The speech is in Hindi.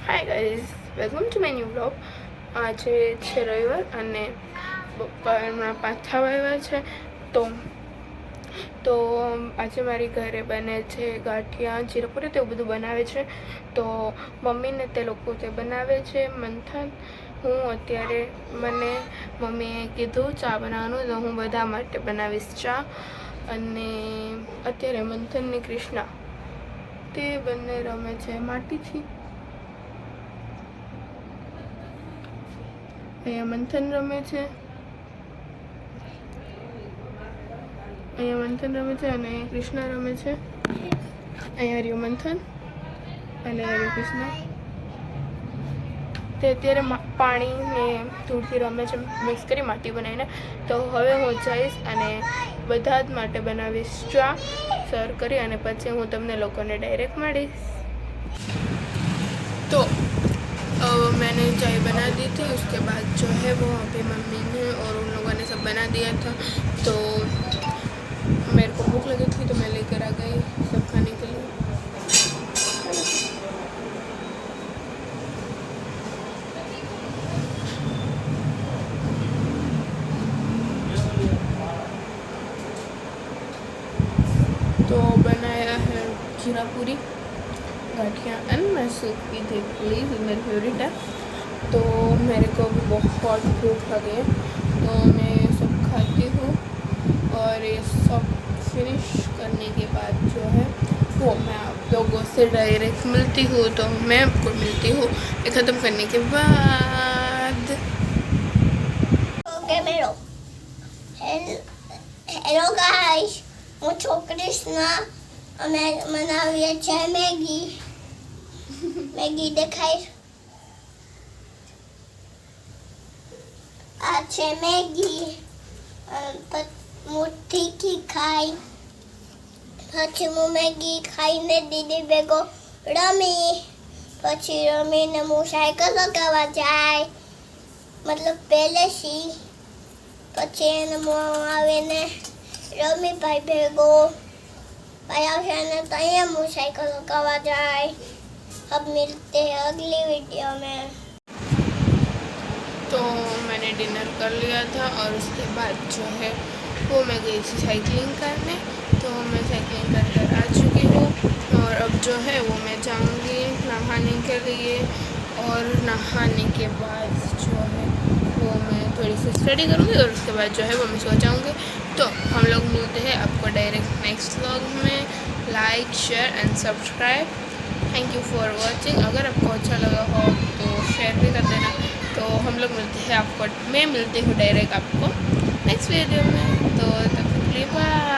Hi guys, welcome to my new blog. આજે છે રવિવાર અને બપોરના 5 થવા આવ્યા છે. તો આજે મારી ઘરે બને છે ગાંઠિયા, જીરાપુરી, તેવું બધું બનાવે છે. તો મમ્મીને તે લોકો તે બનાવે છે મંથન. હું અત્યારે મને મમ્મીએ કીધું ચા બનાવવાનું, તો હું બધા માટે બનાવીશ ચા. અને અત્યારે મંથન ને કૃષ્ણા તે બંને રમે છે માટીથી. અહીંયા મંથન રમે છે, અહીંયા મંથન રમે છે અને અહીંયા કૃષ્ણા રમે છે. અહીંયા રહ્યું મંથન અને રહ્યું કૃષ્ણા. તે અત્યારે પાણી ને ધૂળથી રમે છે, મિક્સ કરી માટી બનાવીને. તો હવે હું જઈશ અને બધા જ માટે બનાવીશ ચા સર્વ કરી, અને પછી હું તમને લોકોને ડાયરેક્ટ મળીશ. तो मैंने चाय बना दी थी, उसके बाद जो है वो वहाँ पे मम्मी ने और उन लोगों ने सब बना दिया था. तो मेरे को भूख लगी थी तो मैं लेकर आ गई सब खाने के लिए. तो बनाया है जीरा पूरी, गाठियाँ एंड मैं सूप पी थी. प्लीज़ मेरी फेवरेट है. तो मेरे को भी बहुत भूख लगी है, तो मैं सब खाती हूँ. और ये सब फिनिश करने के बाद जो है वो मैं आप लोगों से डायरेक्ट मिलती हूँ. तो मैं आपको मिलती हूँ ये ख़त्म करने के बाद. હેલો ગાઈસ, હું છું કૃષ્ણા. અમે બનાવીએ છે મેગી દેખાય. આ છે મેગી. મુઠ્ઠીથી ખાઈ, પછી હું મેગી ખાઈને દીદી ભેગો રમી. પછી રમીને હું સાયકલ લગાવવા જાય, મતલબ પહેલેથી. પછી એને આવીને રમી ભાઈ ભેગો. भाई आने तो ये मुँह साइकिल लगा जाए. अब मिलते हैं अगली वीडियो में. तो मैंने डिनर कर लिया था और उसके बाद जो है वो मैं गई थी साइकिलिंग करने. तो मैं साइकिलिंग कर कर आ चुकी हूँ और अब जो है वो मैं जाऊँगी नहाने के लिए. और नहाने के बाद जो है वो मैं थोड़ी सी स्टडी करूँगी और उसके बाद जो है वो मैं सो जाऊँगी. तो हम लोग मिलते हैं आपको डायरेक्ट नेक्स्ट व्लॉग में. Like, share and subscribe. Thank you for watching. अगर आपको अच्छा लगा हो तो शेयर भी कर देना. तो हम लोग मिलते हैं आपको, मैं मिलती हूँ डायरेक्ट आपको नेक्स्ट वीडियो में. तो तब तक के लिए बाय.